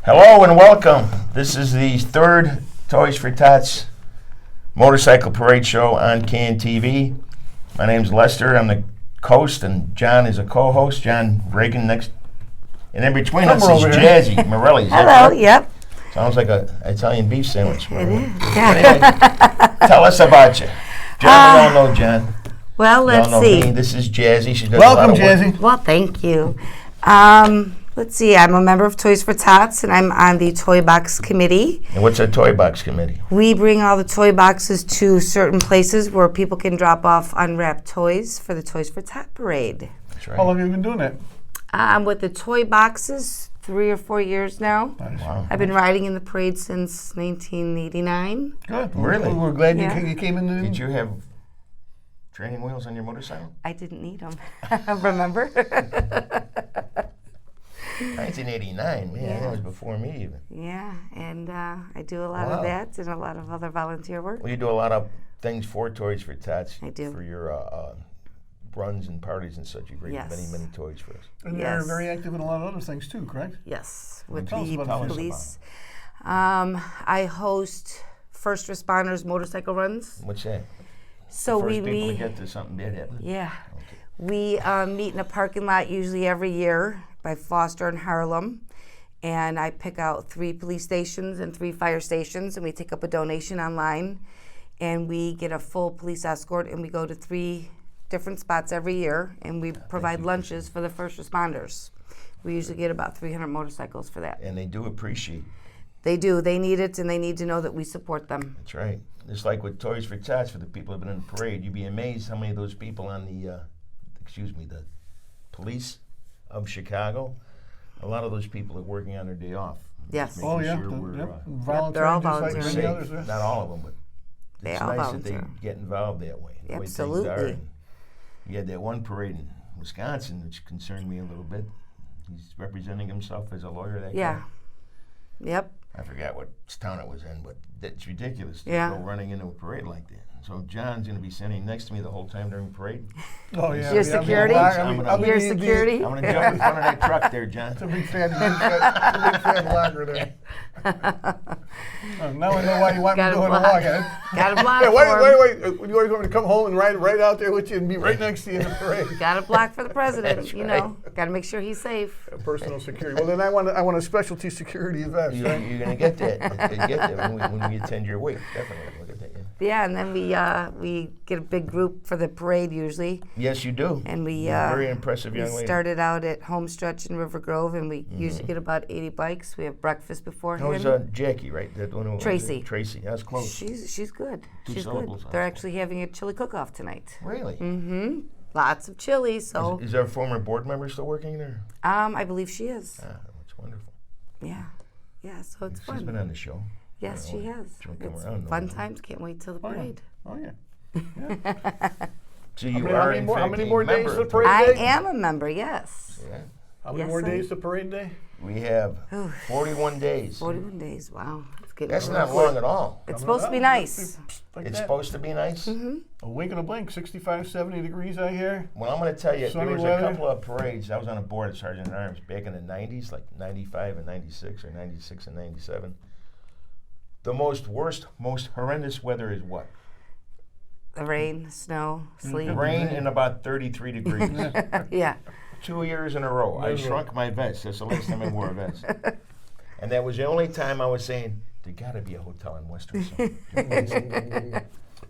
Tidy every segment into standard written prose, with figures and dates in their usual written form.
Hello and welcome. This is the third Toys for Tots Motorcycle Parade show on CAN TV. My name's Lester. I'm the host, and John is a co-host. John Reagan next. And in between us is Jazzy Morelli. Hello, yep. Sounds like an Italian beef sandwich. It is. Anyway, tell us about you. John, we all know John. Well, let's see. Me. This is Jazzy. She does Welcome, a lot of Jazzy. work. Well, thank you. Let's see. I'm a member of Toys for Tots, and I'm on the Toy Box Committee. And what's a Toy Box Committee? We bring all the toy boxes to certain places where people can drop off unwrapped toys for the Toys for Tot Parade. That's right. How long have you been doing that? With the toy boxes, 3 or 4 years now. Nice. Wow. I've been riding in the parade since 1989. Good. Really? We're glad Yeah. you came in. Did you have training wheels on your motorcycle? I didn't need them. Remember? 1989, man, Yeah. that was before me even. Yeah, and I do a lot Wow. of that and a lot of other volunteer work. Well, you do a lot of things for Toys for Tots. I do. For your runs and parties and such. You bring Yes. many toys for us. And Yes. you're very active in a lot of other things too, correct? Yes, with Tell us the about it. police. I host first responders motorcycle runs. What's that? So First we people to meet. get to something bad happening. Yeah, Okay. we meet in a parking lot usually every year by Foster and Harlem, and I pick out 3 police stations and 3 fire stations, and we take up a donation online, and we get a full police escort, and we go to 3 different spots every year, and we provide lunches for the first responders. We usually get about 300 motorcycles for that. And they do appreciate. They do. They need it, and they need to know that we support them. That's right. It's like with Toys for Tots for the people who've been in the parade. You'd be amazed how many of those people on the, the police of Chicago. A lot of those people are working on their day off. Yes. Making Oh yeah. sure we're, Volunteering they're all just like volunteering. many others. safe. Yeah. Not all of them, but They it's all nice volunteer. that they get involved that way. the way things are. Absolutely. And you had that one parade in Wisconsin, which concerned me a little bit. He's representing himself as a lawyer. That Yeah. guy. Yep. I forgot what town it was in, but that's ridiculous to Yeah. go running into a parade like that. So John's going to be standing next to me the whole time during the parade. Oh yeah. Your yeah, security? Your security? I'm going to jump in front of that truck there, John. It's a big fat locker there. Now I know why you want me Got to a go in a block. log. Huh? Got a block Yeah, for wait. him. You always want me to come home and ride right out there with you and be right next to you in the parade. Got a block for the president. That's You right. know, got to make sure he's safe. Personal security. Well, then I want a specialty security vest. You're Right? going to get that. You get that when we attend your wake. Definitely. Look at that. Yeah. Yeah, and then we get a big group for the parade usually, Yes, you do. and we Very impressive we young lady. started out at Homestretch in River Grove, and we usually get about 80 bikes. We have breakfast That beforehand. was Jackie, right? That one who Tracy. Tracy. That's close. She's good. Two She's good. syllables, They're huh? actually having a chili cook-off tonight. Really? Mm-hmm. Lots of chili. So Is our former board member still working there? I believe she is. Ah, that's wonderful. Yeah. Yeah. So it's She's fun. been on the show. Yes, she has. She'll come It's around, no fun doubt. times. Can't wait till the Oh, yeah. parade. Oh yeah. So you many- are how many in more- how fact, many a more days member to the of parade? I day? am a member. Yes. Yeah. How many Yes, more I- days to parade day? We have 41 days. 41 days. Wow. It's getting That's close. not long at all. It's supposed to be nice. Like It's that. supposed to be nice. A wink and a blink, 65, 70 degrees out here. Well, I'm going to tell you, there Sunny was weather. a couple of parades. I was on a board at Sergeant at Arms back in the 90s, like 95 and 96 or 96 and 97. The most horrendous weather is what? The rain, snow, sleet. Rain and about 33 degrees. Yeah. 2 years in a row. I shrunk my vest. That's the last time I wore a vest. And that was the only time I was saying, there got to be a hotel in Western somewhere.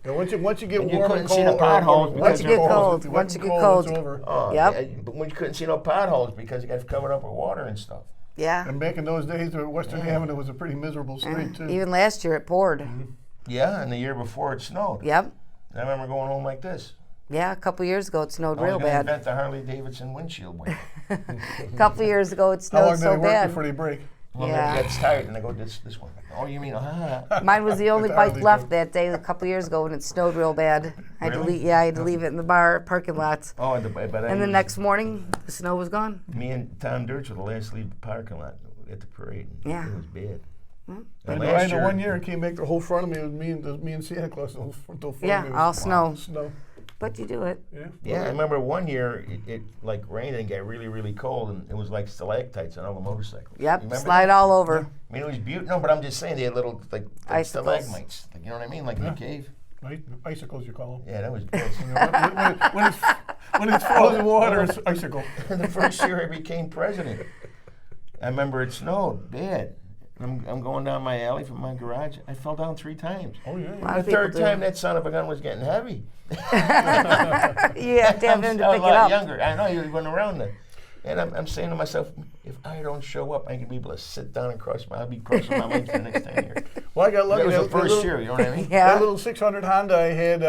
And once you get And you warm couldn't and see cold, the potholes Once you get cold, it's once you get cold. it's over. Oh, Yep. yeah, but when you couldn't see no potholes because it got covered up with water and stuff. Yeah. And back in those days, Western Avenue was a pretty miserable street too. Even last year it poured. Yeah, and the year before it snowed. Yep. I remember going home like this. Yeah, a couple years ago it snowed I was real going to bad. invent the Harley Davidson windshield wiper. A couple years ago it How long snowed did so they work bad. before they break? Well, Yeah. it gets tired and I go, this one. Oh, you mean, Mine was the only It's bike hardly left good. that day a couple years ago when it snowed real bad. I had to Really? I had to leave it in the bar parking lot. Oh, but And the next morning the snow was gone. Me and Tom Dirch were the last to leave the parking lot at the parade. Yeah. It was bad. Hmm. And I last know year, one year it came back the whole front of me with me and Santa Claus. The whole front of Yeah, me all was snow. Snow. but you do it. Yeah, I remember one year it like rained and got really, really cold, and it was like stalactites on all the motorcycles. Yep, Remember slide that? all over. I mean, it was beautiful. No, but I'm just saying they had little like Icicles. stalagmites. Like, you know what I mean? Like in the cave. Icicles, you call them. Yeah, that was good. When it's frozen water, it's icicle. The first year I became president, I remember it snowed bad. I'm going down my alley from my garage. I fell down 3 times. Oh, yeah. A lot The of people third do. time, that son of a gun was getting heavy. You have to have him to I was pick a it lot up. younger. I know, he was running around there. And I'm saying to myself, if I don't show up, I can be able to sit down and I'll be crossing my legs the next 10 years. Well, I got lucky. That was the That first little- year, you know what I mean? That Yeah. little 600 Honda I had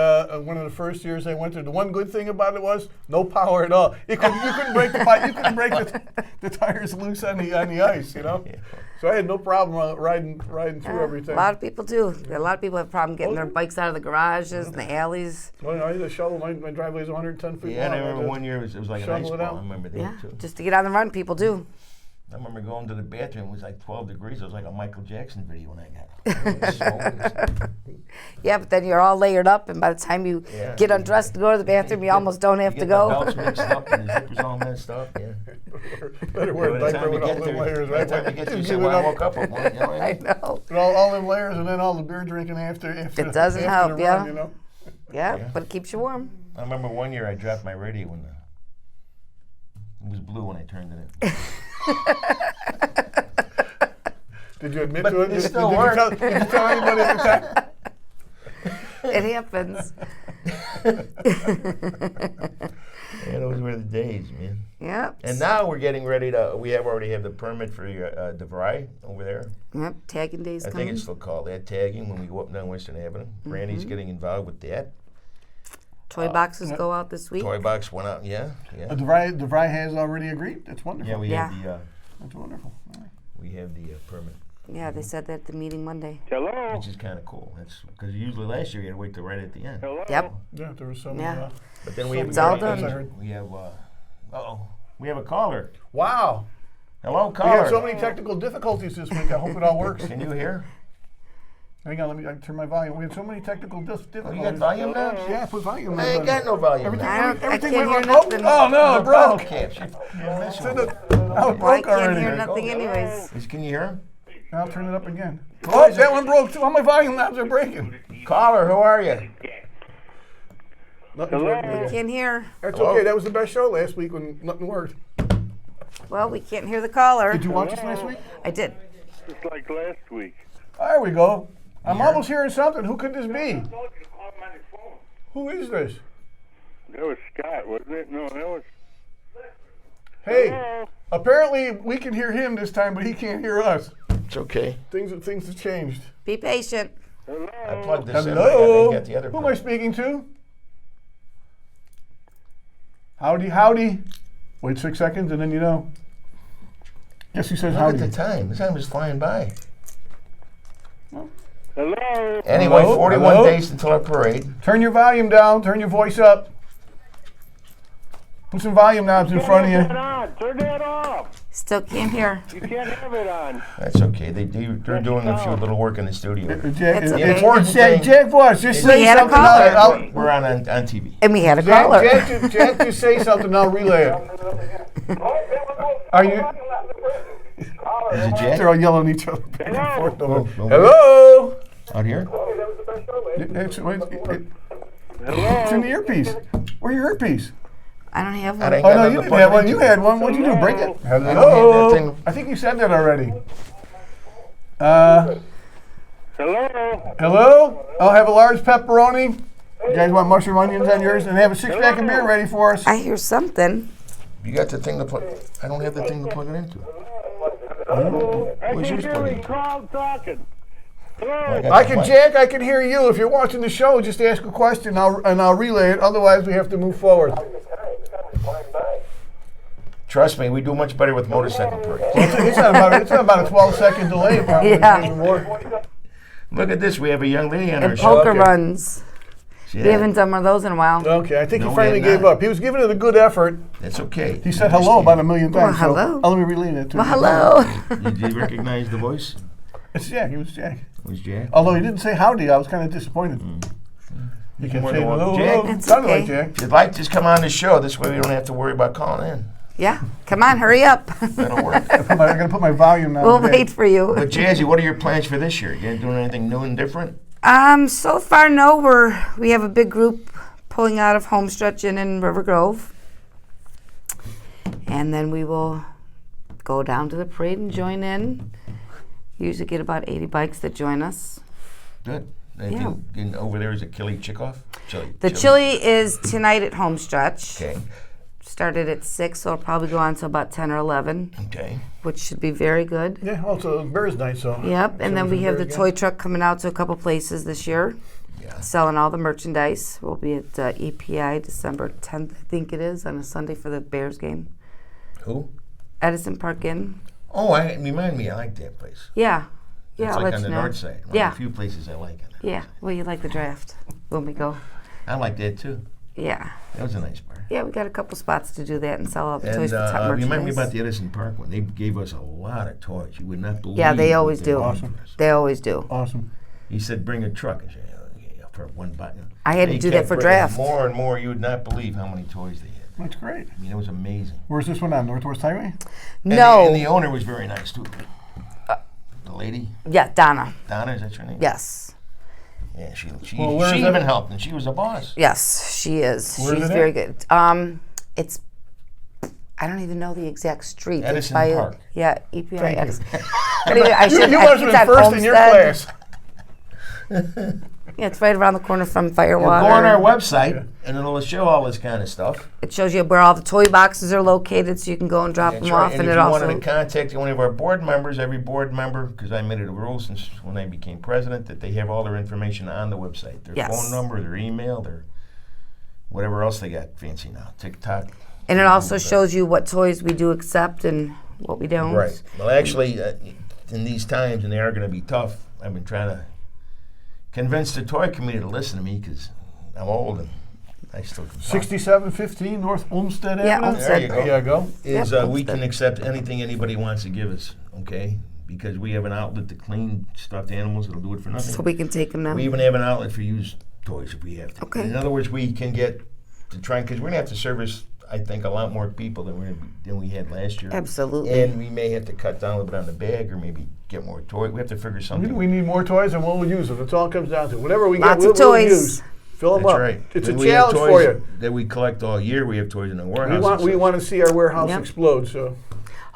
one of the first years I went through. The one good thing about it was no power at all. You couldn't break the bike. You couldn't break the tires loose on the ice. You know. Yeah. So I had no problem riding through everything. A lot of people do. A lot of people have problem getting their bikes out of the garages and the alleys. Well, I had to shovel. My driveway is 110 feet Yeah, and I long. remember had one year it was like an shovel ice it ball. out. I remember that Yeah, too. just to get on the run, people do. I remember going to the bathroom. It was like 12 degrees. It was like a Michael Jackson video when I got. Yeah, but then you're all layered up, and by the time you Yeah. get undressed to go to the bathroom, you almost don't have to The go. belts mixed up and the zippers all messed up. Yeah. Better wear a By the diaper time you with all get them there, layers, by the right? time you get there, you Give say, it "Well, I up. woke up with one." You know what I I mean? know. With all them layers, and then all the beer drinking after. It doesn't after help, the yeah. run, you know? Yeah, Yeah. but it keeps you warm. I remember one year I dropped my radio when it was blue when I turned it in. Did you admit But to it? it still worked. Did you tell anybody at the time? It happens. Yeah, those were the days, man. Yep. And now we're getting ready to. We already have the permit for your DeVry over there. Yep. Tagging days I coming. think it's still called that tagging when we go up and down Western Avenue. Brandy's getting involved with that. Toy boxes go out this week. Toy box went out. Yeah, yeah. DeVry has already agreed. That's wonderful. Yeah, we Yeah. have the That's wonderful. we have the permit, Yeah, they said that at the meeting Monday. Hello. which is kind of cool. That's because usually last year you had to wait till right at the end. Hello. Yep. Yeah, there was some. Yeah. But then we have It's all I done. heard. We have we have a caller. Wow. Hello, We caller. had so many technical difficulties this week. I hope it all works. Can you hear? Hang on, let me turn my volume. We had so many technical Oh, difficulties. you got volume now? Yeah, put volume. I ain't got no volume. Everything, now. I everything can't went hear wrong. nothing. Oh no, it broke. Caps. You're messing Send with it. it. Oh, it Well, I broke can't already. hear nothing anyways. Can you hear him? I'll turn it up again. Oh, that one broke too. All my volume knobs are breaking. Caller, who are you? Nothing's working again. Can't hear. That's Hello? okay. That was the best show last week when nothing worked. Well, we can't hear the caller. Did you watch us last week? I did. Just like last week. There we go. I'm almost hearing something. Who could this be? I told you to call him on his phone. Who is this? That was Scott, wasn't it? No, that was. Hey, Hello. apparently we can hear him this time, but he can't hear us. It's okay. Things have changed. Be patient. Hello. I plugged this in. I Hello. got the other. Who am I speaking to? Howdy, howdy. Wait 6 seconds and then you know. Guess who says Look at howdy? the time. The time is flying by. Hello. Anyway, Hello? 41 Hello? days until our parade. Turn your volume down. Turn your voice up. Put some volume knobs in front of Turn that you. on. Turn that off. Still can't hear. You can't have it on. That's okay. They're doing a few little work in the studio. Jack, It's it's okay. important Jack, thing- Jack Boss, just We say had a something. caller. I'll- We're on TV. And we had a Jack, caller. Jack, just say something. I'll relay it. Are you? Is it Jack? They're all yelling at each other. back and forth over. Oh, Hello. Out here? It's Hello. in the earpiece. Where's your earpiece? I don't have I one. ain't Oh got no, nothing you to didn't plug have it one. into. You had one. What'd you do? Break it? have Hello. that thing. I think you said that already. Hello. Hello. I'll have a large pepperoni. You guys want mushroom onions on yours? And have a 6-pack of beer ready for us. I hear something. You got the thing to plug. I don't have the thing to plug it into. I Where's can yours hear plugged the in? crowd talking. Hello. I can, Jack. I can hear you. If you're watching the show, just ask a question, and I'll relay it. Otherwise, we have to move forward. Trust me, we do much better with motorcycle parades. It's not about a 12-second delay. Probably. Yeah. Even more. Look at this. We have a young lady on our And show. poker okay. runs. See We that? haven't done one of those in a while. Okay, I think No, he we finally had gave not. up. He was giving it a good effort. That's okay. He said hello about a million Well, times. hello. So, let me relay that to Well, you. hello. Did you recognize the voice? It's Jack. He was Jack. It was Jack. Although he didn't say howdy, I was kind of disappointed. You can More say than one. hello. Jack? Hello. It's Sounded okay. like Jack. If you'd like, just come on the show. This way we don't have to worry about calling in. Yeah, come on, hurry up. That'll work. I'm gonna put my volume down. We'll Jack. wait for you. But Jazzy, what are your plans for this year? You doing anything new and different? So far, no. We have a big group pulling out of Homestretch Inn in River Grove, and then we will go down to the parade and join in. Usually get about 80 bikes that join us. Good. Anything over there is a chili chickoff? The chili is tonight at Homestretch. Okay. Started at 6, so it'll probably go on to about 10 or 11, Okay. which should be very good. Yeah, also Bears night, so. Yep, and then we have the Bears toy truck coming out to a couple places this year, Yeah. selling all the merchandise. We'll be at EPI December 10th, I think it is, on a Sunday for the Bears game. Who? Edison Park Inn. Oh, remind me. I like that place. Yeah. Yeah, It's I'll like let on you the know. north side. One Yeah. of the few places I like it. Yeah, well, you like the draft when we go. I like that too. Yeah. That was a nice bar. Yeah, we got a couple spots to do that and sell all the And toys for top merchandise. remind me about the Edison Park one. They gave us a lot of toys. You would not believe. Yeah, they what always do. Awesome. They always do. Awesome. He said, "Bring a truck." I said, "Yeah, for one button." I had to They do that kept for bringing draft. More and more. You would not believe how many toys they had. That's great. I mean, it was amazing. Where's this one on Northwest Highway? No. And the owner was very nice too. The lady, Yeah, Donna. Donna, is that your name? Yes. Yeah, she Well, where is even it? helped, and she was a boss. Yes, she is. Where is She's it very at? good. It's, I don't even know the exact street. It's Edison by, Park. Yeah, EPI Thank you. Edison. Anyway, I You should, must I have think been it's first on in your Homestead. class. Yeah, it's right around the corner from Well, Firewater. go on our website, and it'll show all this kind of stuff. It shows you where all the toy boxes are located, so you can go and drop That's them right. off. And And if it you also wanted to contact one of our board members, every board member, because I made it a rule since when I became president, that they have all their information on the website. Their Yes. phone number, their email, their whatever else they got fancy now. TikTok. and it also shows you what toys we do accept and what we don't. Right. Well, actually, in these times, and they are going to be tough, I've been trying to convince the toy committee to listen to me because I'm old and I still can talk. 6715 North Olmsted Yeah, Avenue. Olmsted. There you go. There you go. Is Yep, we can Olmsted. accept anything anybody wants to give us, okay? Because we have an outlet to clean stuffed animals that'll do it for nothing. So we can take them now. We even have an outlet for used toys if we have to. Okay. In other words, we can get to try because we're gonna have to service, I think, a lot more people than we had last year. Absolutely. And we may have to cut down a little bit on the bag, or maybe get more toys. We have to figure something. We need more toys and we'll use them. That's all it comes down to. Whatever we Lots get, of we'll toys. use. Fill them That's up. right. It's a We have challenge toys for you. that we collect all year. We have toys in the warehouse. We want to see our warehouse Yep. explode. So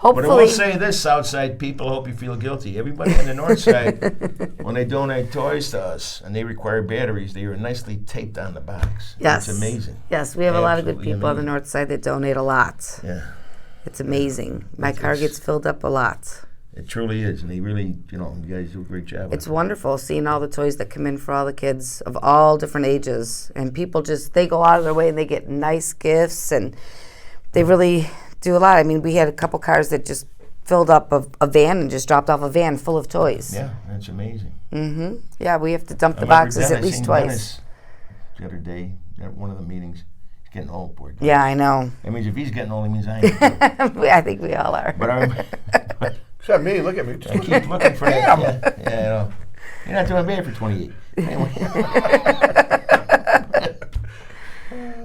But I will Hopefully, say this, Southside people, I hope you feel guilty. Everybody on the North Side, when they donate toys to us and they require batteries, they are nicely taped on the box. yes, It's amazing. Yes, we have a lot of good Absolutely people on the amazing. north side that donate a lot. Yeah, It's amazing. My car gets filled up a lot. it truly is. And they really, you guys do a great job. It's wonderful seeing all the toys that come in for all the kids of all different ages. And people they go out of their way and they get nice gifts and they really do a lot. I mean, we had a couple cars that just filled up a van and just dropped off a van full of toys. Yeah, that's amazing. Mm-hmm. Yeah, we have to dump the I remember boxes at Dennis, least seen twice. Dennis the other day at one of the meetings. He's getting old, boy. Yeah, I know. That means if he's getting old, it means I am. too. I think we all are. But I'm, except me, look at me. I keep looking for that. Yeah, I know. You're not doing bad for 28. Anyway.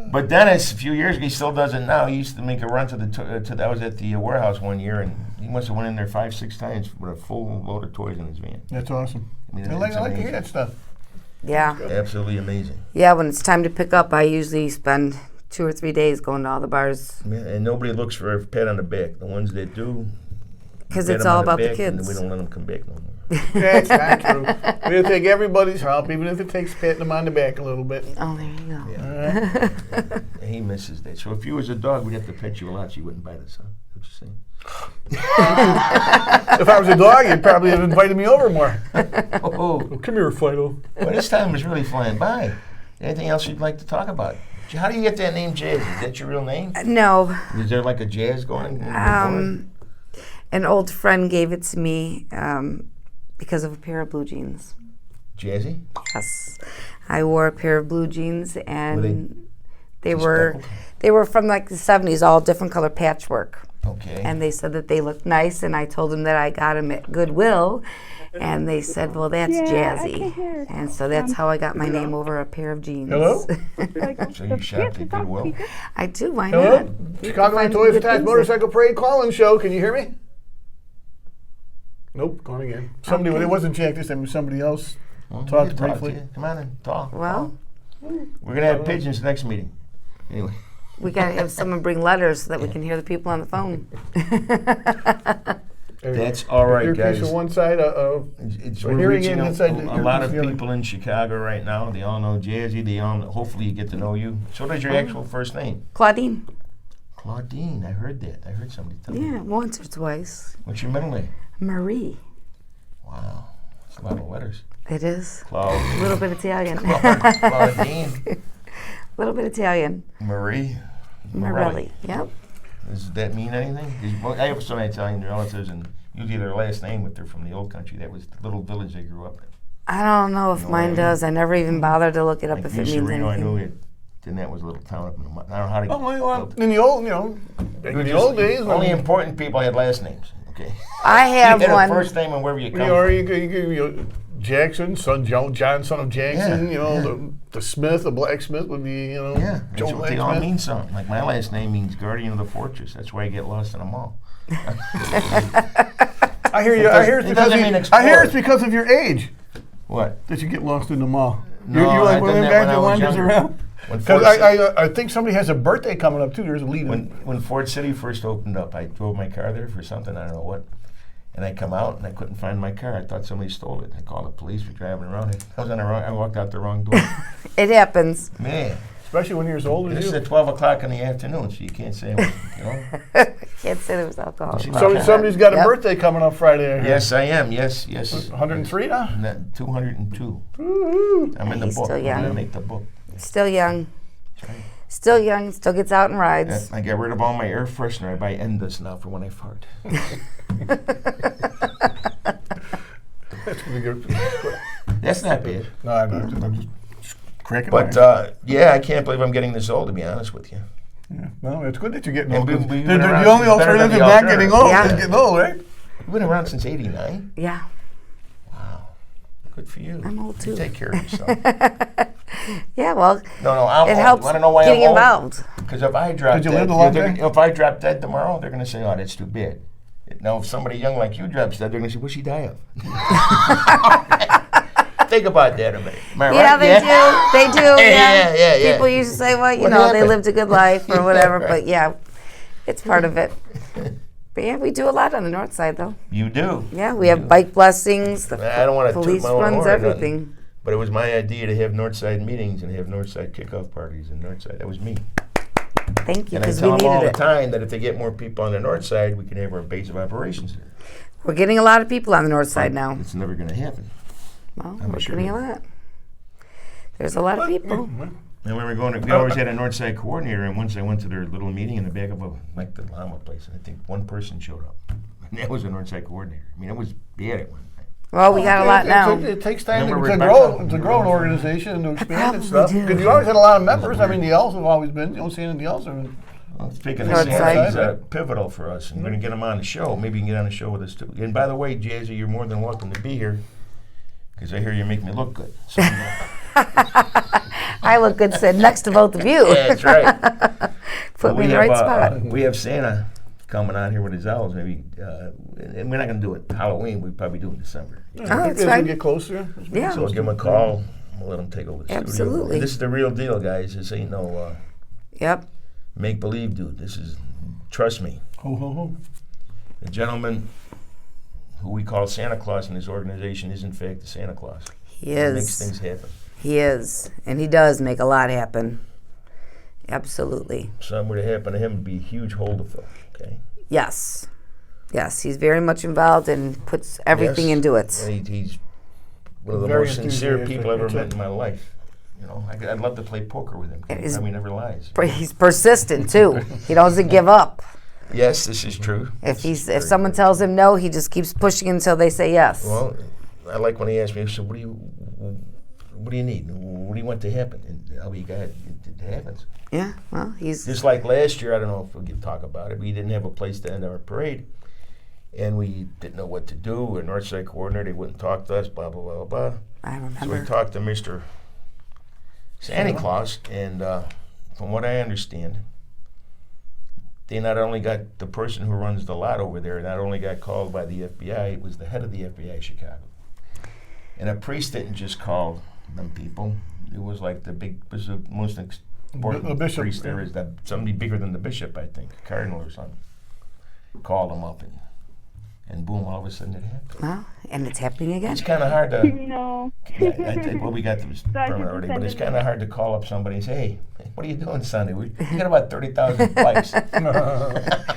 But Dennis, a few years ago, he still does it now. He used to make a run to I was at the warehouse one year, and he must have went in there 5-6 times with a full load of toys in his van. That's awesome. I mean, I like it's to hear amazing. that stuff. Yeah. Absolutely amazing. Yeah, when it's time to pick up, I usually spend 2 or 3 days going to all the bars Yeah, and nobody looks for a pat on the back. The ones that do, because pat it's them all on about the back, and we kids. don't let them come back no more. That's not true. We'll take everybody's help, even if it takes patting them on the back a little bit. Oh, there you go. Yeah. He misses that. So if you was a dog, we'd have to pet you a lot so you wouldn't bite us, huh? What you saying? If I was a dog, you'd probably have invited me over more. Oh, Come here, Fido. well, this time was really flying by. Anything else you'd like to talk about? How do you get that name Jazz? Is that your real name? No, Is there like a jazz going? an old friend gave it to me because of a pair of blue jeans. Jazzy? Yes, I wore a pair of blue jeans, and they just were speckled? they were from like the 70s, all different color patchwork. Okay. And they said that they looked nice, and I told them that I got them at Goodwill, and they said, well, that's Jazzy. And so that's how I got my name over a pair of jeans. Hello? So you shopped at Goodwill? I do, why Hello? not? Chicagoland Toys and Tots Motorcycle Parade call-in show. Can you hear me? Nope, gone again. Somebody, Okay. it wasn't Jack this time, it was somebody else. Well, we Talked can talk to briefly. you. Come on and talk. Well, We're going to have pigeons next meeting. Anyway. we got to have someone bring letters so that we can hear the people on the phone. That's all right, Earpiece guys. on one side, It's We're we're hearing reaching in a inside the lot earpiece of the other. people in Chicago right now. They all know Jazzy. They all hopefully you get to know you. So does your actual first name. Claudine? Claudine. I heard that. I heard somebody tell me. Yeah, once or twice. What's your middle name? Marie. Wow. That's a lot of letters. It is. A Claude. little bit Italian. Claudine. A little bit Italian. Marie. Morelli. Yep. Does that mean anything? 'Cause I have some Italian relatives, and usually their last name, but they're from the old country. That was the little village they grew up in. I don't know if mine does. I never even bothered to look it up Like if it means Reno, I knew anything. it. Then that was a little town up in the mountains. I don't know how to. Oh, well, in the old, back in the Just- old days, only when important people had last names. Okay. I have you had one. a first name and wherever you come or from. you Jackson, son John, son of Jackson. Yeah, The Smith, the blacksmith would be, Yeah, Joe that's what they all Blacksmith. mean something. Like my last name means guardian of the fortress. That's why I get lost in the mall. I hear you. I hear it's It because doesn't mean I hear it's explorer. because of your age What? that you get lost in the mall. No, you're like I one of done them that guys when I that was wanders younger. around. When Because Ford, Ci- I think somebody has a birthday coming up too. There's a lead. when Ford City first opened up, I drove my car there for something, I don't know what. And I come out and I couldn't find my car. I thought somebody stole it. I called the police. We're driving around. I was on the wrong. I walked out the wrong door. It happens. Man, Especially when you're as old this as is you. at 12 o'clock in the afternoon, so you can't say, Can't say there was alcohol. See, Somebody's got a Yep. birthday coming up Friday. I hear. Yes, I am. Yes. 103 now. 202. Woo-hoo. I'm in the He's book. still I'm young. gonna make the book. Still young. That's right. Still young. Still gets out and rides. I got rid of all my air freshener. I buy Endless now for when I fart. That's gonna be good. That's not bad. No, I'm just cracking. But yeah, I can't believe I'm getting this old. To be honest with you, no, it's good that you're getting And old. we've 'Cause been the around. only It's better than alternative the to not getting old alternative. is Yeah. getting old, right? you've been around since '89. Yeah. Wow, good for you. I'm old, too. You take care of yourself. Yeah, well, No, I'm it old. helps Want to know why getting I'm old? involved. Because if I drop Did you dead, live a long they're- time? if I drop dead tomorrow, they're going to say, "Oh, that's too bad." Now, if somebody young like you drops dead, they're going to say, "What's she die of?" Think about that a minute. Am I Yeah, right? they do. They do. Yeah. People used to say, well, you What know, they happened? lived a good life or Yeah, whatever, right. but yeah, it's part of it. But yeah, we do a lot on the north side, though. You do. Yeah, we have bike blessings. The I don't want to police toot my own runs horn or nothing, everything. but it was my idea to have Northside meetings and have Northside kickoff parties and Northside. That was me. Thank you, And I because tell we them all needed the it. time that if they get more people on the north side, we can have our base of operations there. We're getting a lot of people on the north side now. It's never going to happen. Well, I'm we're sure getting a you- lot. There's a lot of people. And when we were going, we always had a north side coordinator. And once I went to their little meeting in the back of like the llama place, and I think one person showed up, and that was a north side coordinator. I mean, it was bad at one time. Well, we got a lot now. It takes time Remember to Rebecca? grow an organization and to expand probably and stuff. do. Because you always had a lot of members. I mean, the L's have always been. You don't see any of the L's. Well, speaking of North Santa, side. he's pivotal for us, and we're going to get him on the show. Maybe you can get on the show with us too. And by the way, Jazzy, you're more than welcome to be here, because I hear you make me look good. So, I look good sitting next to both of you. yeah, that's right. Put me in the right spot. We have Santa coming on here with his owls, maybe, and we're not going to do it Halloween. We probably do it in December. that's As fine. we get closer. Yeah. So we'll give him a call. We'll let him take over the studio. Absolutely. And this is the real deal, guys. This ain't no Yep. make believe, dude. This is, trust me. Ho, ho, ho. The gentleman who we call Santa Claus in this organization is in fact the Santa Claus. He He makes is. things happen. He is. And he does make a lot happen. Absolutely. If something were to happen to him, it'd be a huge hole to fill. Okay. Yes. Yes, he's very much involved and puts everything Yes. into it. And he's one of the Very most sincere enthusiastic, people I've ever that's met it. in my life. You know, I'd love to play poker with him. 'Cause Is- he never lies. But he's persistent too. He doesn't give up. Yes, this is true. If someone tells him no, he just keeps pushing until they say yes. Well, I like when he asked me, so what do you need? What do you want to happen? And I'll be glad it happens. Yeah, well, he's Just like last year, I don't know if we can talk about it. We didn't have a place to end our parade, and we didn't know what to do. Our Northside coordinator, they wouldn't talk to us, blah, blah, blah, blah. I So we remember. talked to Mr. Santa Claus, and from what I understand, they not only got the person who runs the lot over there, not only got called by the FBI, it was the head of the FBI Chicago. And a priest didn't just call them people. It was like was the most important The bishop, priest there yeah. is, that somebody bigger than the bishop, I think, cardinal or something. Called them up, and boom, all of a sudden it happened. Well, and it's happening again. It's kind of hard to. No. Well, we got this permit already, but it's kind of hard to call up somebody and say, "Hey, what are you doing Sunday? We got about 30,000 bikes, And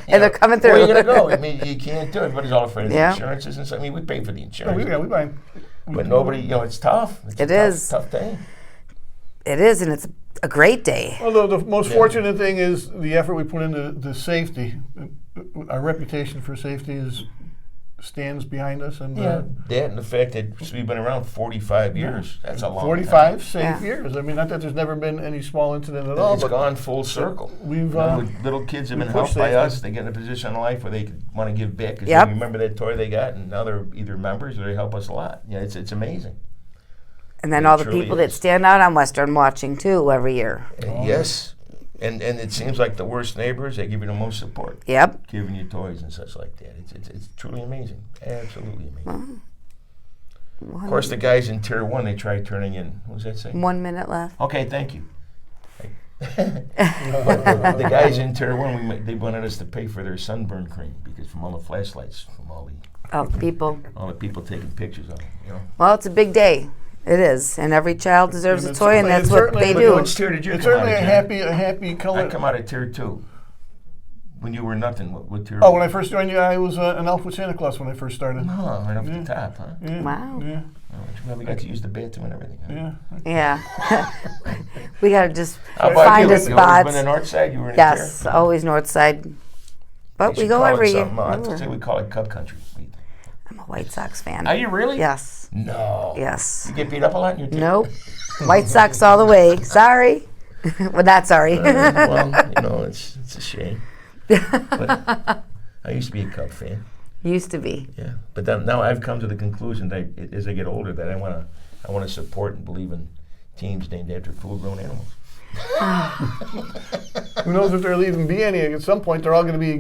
they're coming through. Where are you gonna go? I mean, you can't do it. Everybody's all afraid of the Yeah. insurances and stuff. I mean, we pay for the No, insurance, we buy. but nobody, it's tough. It's a It is. tough day. It is, and it's a great day. Although the most fortunate thing is the effort we put into the safety. Our reputation for safety stands behind us, and That and the fact that we've been around 45 years. That's a long 45 time. safe Yeah. years. I mean, not that there's never been any small incident at all, It's but gone full circle. we've Little kids have we been push helped by safety. us. They get in a position in life where they want to give back because Yep. they remember that toy they got, and now they're either members or they help us a lot. Yeah, it's amazing. And then It all the truly people that is. stand out on Western watching too every year. Yes, and it seems like the worst neighbors, they give you the most support, Yep. giving you toys and such like that. It's truly amazing, absolutely amazing. Of course, the guys in Tier 1, they try turning in, what does that say? 1 minute left. Okay, thank you. But the guys in Tier 1, they wanted us to pay for their sunburn cream because from all the flashlights, from all Oh, people. the people taking pictures of them, Well, it's a big day. It is, and every child deserves a it's toy, and certainly- that's it's what certainly- they but do. Which tier did you it's come out certainly of, a Jen? happy color. I come out of Tier 2. When you were nothing, what tier? Oh, when I first joined you, I was an elf with Santa Claus when I first started. Oh, right up at the top, huh? Yeah. Wow. Yeah. Oh, we got to use the bathroom and everything. Huh? Yeah. Yeah. We gotta just How about find you? a You always spot. been the north side? You were in Yes, the always north side. But we go every year. I'd say we call it Cub Country. What do you think? I'm a White Sox fan. Are you really? Yes. No. Yes. You get beat up a lot in your team? Nope. White Sox all the way. Sorry. Well, not sorry. Well, it's a shame. But I used to be a Cub fan. Used to be. Yeah. But then, now I've come to the conclusion that as I get older, that I want to support and believe in teams named after full-grown animals. Who knows if there'll even be any? At some point, they're all going to be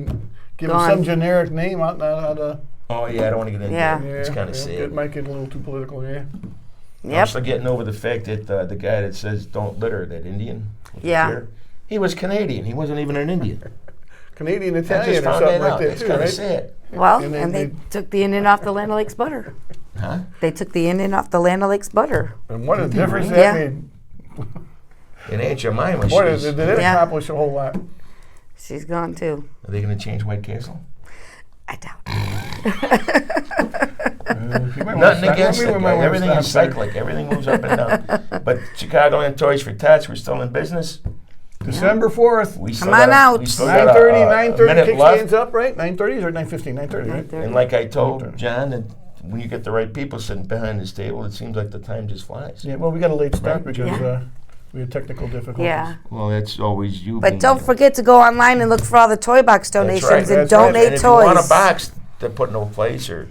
given Gone. some generic name out of. Oh yeah, I don't want to get into Yeah. that. It's kind of sad. It might get a little too political. Yeah. I'm Yep. still getting over the fact that the guy that says "Don't litter," that Indian. with the Yeah. deer, he was Canadian. He wasn't even an Indian. Canadian I Italian just or found something that like out. that That's too, kind of right? sad. Well, And and they- they took the Indian off the Land O'Lakes butter. Huh? They took the Indian off the Land O'Lakes butter. And what a difference Yeah. that made. And Aunt Jemima, Boy, she's, did it Yeah. accomplish a whole lot. She's gone too. are they going to change White Castle? I doubt. You might wanna Nothing stop- against we it. might Guys. wanna Everything is stop there. cyclic. Everything moves up and down. But Chicagoland Toys for Tots, we're still in business. December 4th, We Come on out. 9:30, 9:30 minute kickstands left. up, right? 9:30 or 9:15? 9:30, right? And like I told John, that when you get the right people sitting behind this table, it seems like the time just flies. Yeah, well, we got a late start Right. because Yeah. we had technical difficulties. Yeah. Well, that's always you. But being don't you. forget to go online and look for all the toy box That's donations right, and that's right. donate And if toys. you want a box to put in a place, or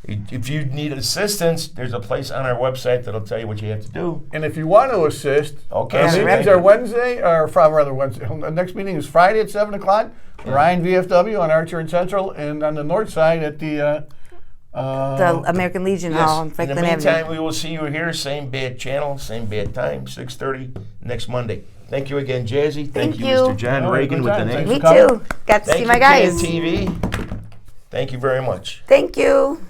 if you need assistance, there's a place on our website that'll tell you what you have to do. And if you want to assist, Okay, our so meetings thank are you. Wednesday, or rather Wednesday. The next meeting is Friday at 7 o'clock. Ryan VFW on Archer and Central, and on the north side at the The American Legion Hall on In the Franklin meantime, Avenue. we will see you here, same bad channel, same bad time, 6:30 next Monday. Thank you again, Jazzy. Thank you, you. Mr. John All right, Reagan, good with the time. name. Thanks Me for coming. too. Got to Thank see you, my guys. TV. Thank you very much. Thank you.